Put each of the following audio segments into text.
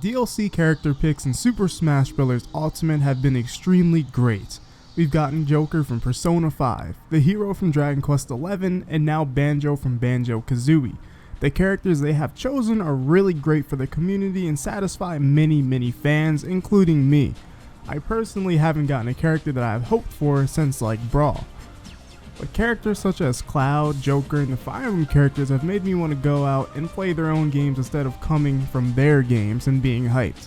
DLC character picks in Super Smash Bros. Ultimate have been extremely great. We've gotten Joker from Persona 5, the hero from Dragon Quest XI, and now Banjo from Banjo-Kazooie. The characters they have chosen are really great for the community and satisfy many fans, including me. I personally haven't gotten a character that I've hoped for since like Brawl. But characters such as Cloud, Joker, and the Fire Emblem characters have made me want to go out and play their own games instead of coming from their games and being hyped.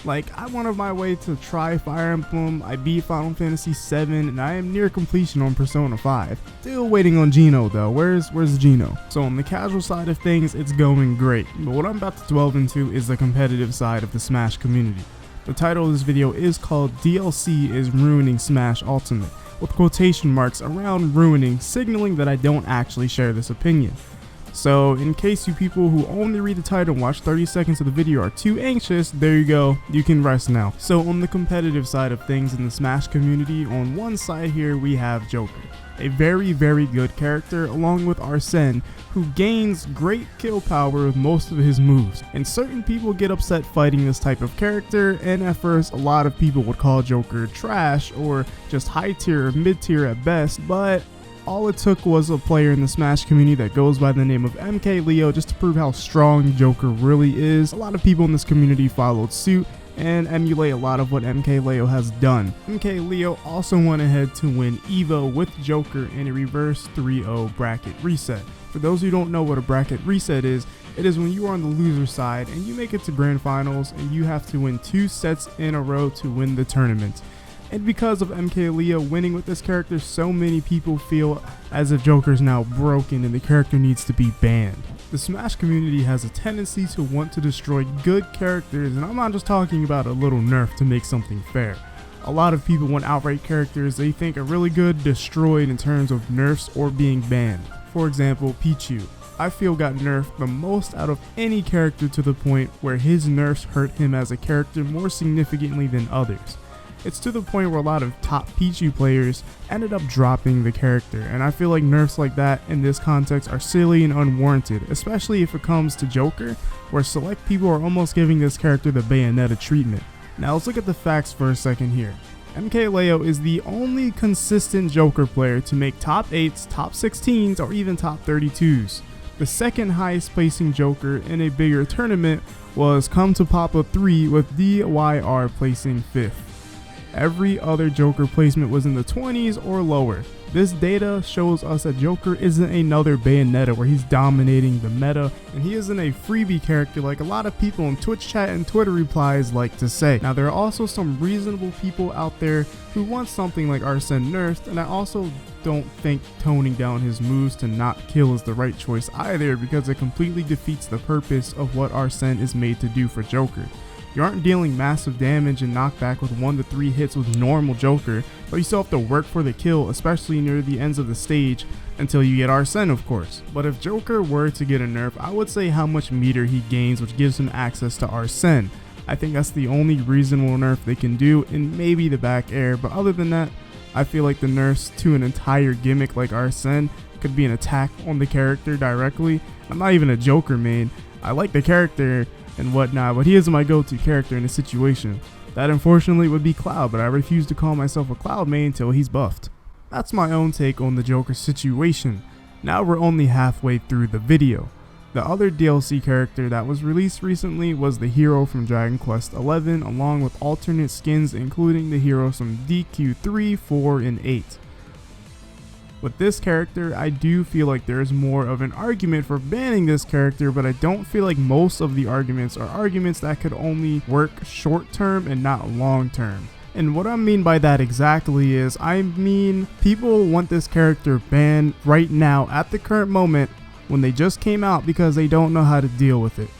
Like, I went on my way to try Fire Emblem, I beat Final Fantasy VII, and I am near completion on Persona 5. Still waiting on Gino though, where's Gino? So on the casual side of things, it's going great, but what I'm about to delve into is the competitive side of the Smash community. The title of this video is called DLC is Ruining Smash Ultimate, with quotation marks around ruining, signaling that I don't actually share this opinion. So in case you people who only read the title and watch 30 seconds of the video are too anxious, there you go, you can rest now. So on the competitive side of things in the Smash community, on one side here we have Joker, a very good character, along with Arsene, who gains great kill power with most of his moves. And certain people get upset fighting this type of character, and at first a lot of people would call Joker trash or just high tier or mid tier at best, but all it took was a player in the Smash community that goes by the name of MKLeo just to prove how strong Joker really is. A lot of people in this community followed suit and emulate a lot of what MKLeo has done. MKLeo also went ahead to win EVO with Joker in a reverse 3-0 bracket reset. For those who don't know what a bracket reset is, it is when you are on the loser side and you make it to grand finals and you have to win 2 sets in a row to win the tournament. And because of MKLeo winning with this character, so many people feel as if Joker is now broken and the character needs to be banned. The Smash community has a tendency to want to destroy good characters, and I'm not just talking about a little nerf to make something fair. A lot of people want outright characters they think are really good destroyed in terms of nerfs or being banned. For example, Pichu, I feel got nerfed the most out of any character to the point where his nerfs hurt him as a character more significantly than others. It's to the point where a lot of top Pichu players ended up dropping the character, and I feel like nerfs like that in this context are silly and unwarranted, especially if it comes to Joker, where select people are almost giving this character the Bayonetta treatment. Now let's look at the facts for a second here. MKLeo is the only consistent Joker player to make top 8s, top 16s, or even top 32s. The second highest placing Joker in a bigger tournament was Come to Papa 3 with DYR placing 5th. Every other Joker placement was in the 20s or lower. This data shows us that Joker isn't another Bayonetta where he's dominating the meta, and he isn't a freebie character like a lot of people in Twitch chat and Twitter replies like to say. Now there are also some reasonable people out there who want something like Arsene nerfed, and I also don't think toning down his moves to not kill is the right choice either, because it completely defeats the purpose of what Arsene is made to do for Joker. You aren't dealing massive damage and knockback with 1 to 3 hits with normal Joker, but you still have to work for the kill, especially near the ends of the stage, until you get Arsene of course. But if Joker were to get a nerf, I would say how much meter he gains, which gives him access to Arsene. I think that's the only reasonable nerf they can do, and maybe the back air, but other than that, I feel like the nerfs to an entire gimmick like Arsene could be an attack on the character directly. I'm not even a Joker main, I like the character and whatnot, but he isn't my go-to character in a situation. That unfortunately would be Cloud, but I refuse to call myself a Cloud main until he's buffed. That's my own take on the Joker situation. Now we're only halfway through the video. The other DLC character that was released recently was the hero from Dragon Quest XI, along with alternate skins including the heroes from DQ3, 4, and 8. With this character, I do feel like there is more of an argument for banning this character, but I don't feel like most of the arguments are arguments that could only work short term and not long term. And what I mean by that exactly is, I mean people want this character banned right now at the current moment when they just came out because they don't know how to deal with it.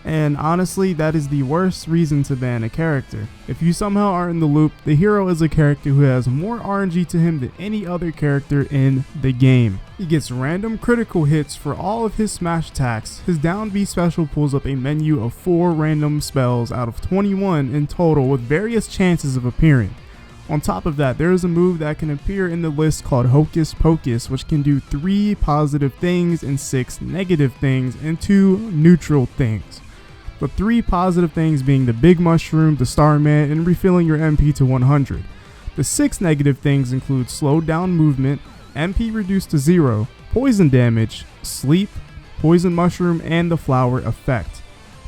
And honestly, that is the worst reason to ban a character. If you somehow are in the loop, the hero is a character who has more RNG to him than any other character in the game. He gets random critical hits for all of his smash attacks. His down B special pulls up a menu of 4 random spells out of 21 in total with various chances of appearing. On top of that, there is a move that can appear in the list called Hocus Pocus, which can do 3 positive things and 6 negative things and 2 neutral things. with 3 positive things being the Big Mushroom, the Starman, and refilling your MP to 100. The 6 negative things include slowed down movement, MP reduced to 0, poison damage, sleep, poison mushroom, and the flower effect.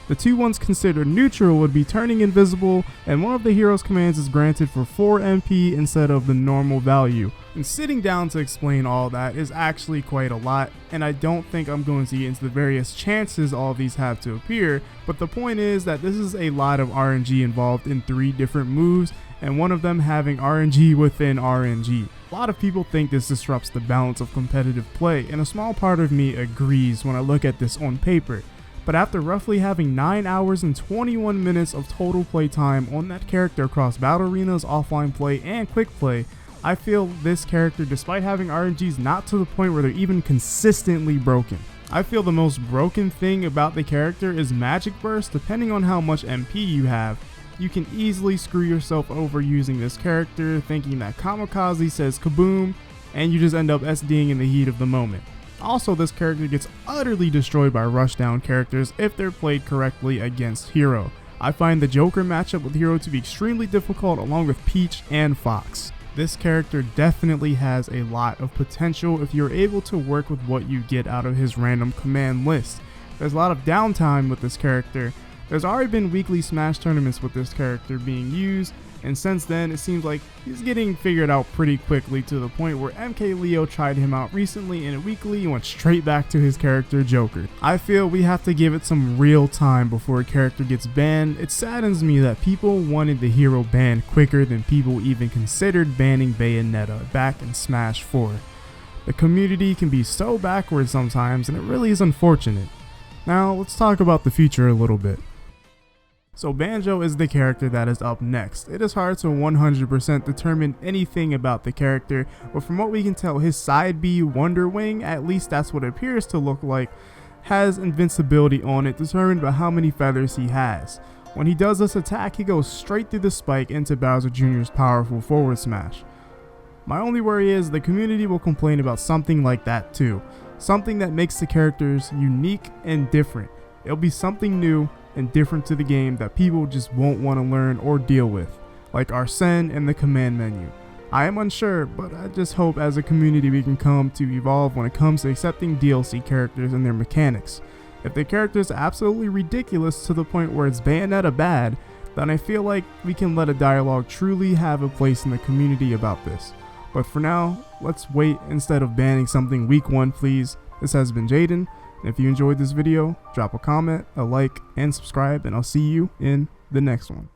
The 2 ones considered neutral would be turning invisible, and one of the hero's commands is granted for 4 MP instead of the normal value. And sitting down to explain all that is actually quite a lot, and I don't think I'm going to get into the various chances all of these have to appear, but the point is that this is a lot of RNG involved in 3 different moves, and one of them having RNG within RNG. A lot of people think this disrupts the balance of competitive play, and a small part of me agrees when I look at this on paper. But after roughly having 9 hours and 21 minutes of total play time on that character across battle arenas, offline play, and quick play, I feel this character, despite having RNGs, not to the point where they're even consistently broken. I feel the most broken thing about the character is Magic Burst. Depending on how much MP you have, you can easily screw yourself over using this character, thinking that Kamikaze says kaboom, and you just end up SDing in the heat of the moment. Also, this character gets utterly destroyed by rushdown characters if they're played correctly against Hero. I find the Joker matchup with Hero to be extremely difficult, along with Peach and Fox. This character definitely has a lot of potential if you're able to work with what you get out of his random command list. There's a lot of downtime with this character. There's already been weekly Smash tournaments with this character being used, and since then it seems like he's getting figured out pretty quickly, to the point where MK Leo tried him out recently in a weekly and went straight back to his character Joker. I feel we have to give it some real time before a character gets banned. It saddens me that people wanted the hero banned quicker than people even considered banning Bayonetta back in Smash 4. The community can be so backwards sometimes, and it really is unfortunate. Now let's talk about the future a little bit. So Banjo is the character that is up next. It is hard to 100% determine anything about the character, but from what we can tell, his side B, Wonder Wing, at least that's what it appears to look like, has invincibility on it, determined by how many feathers he has. When he does this attack, he goes straight through the spike into Bowser Jr.'s powerful forward smash. My only worry is the community will complain about something like that too. Something that makes the characters unique and different. It'll be something new and different to the game that people just won't want to learn or deal with, like Arsene and the command menu. I am unsure, but I just hope as a community we can come to evolve when it comes to accepting DLC characters and their mechanics. If the character is absolutely ridiculous to the point where it's Bayonetta bad, then I feel like we can let a dialogue truly have a place in the community about this. But for now, let's wait instead of banning something week 1, please. This has been Jaden. And if you enjoyed this video, drop a comment, a like, and subscribe, and I'll see you in the next one.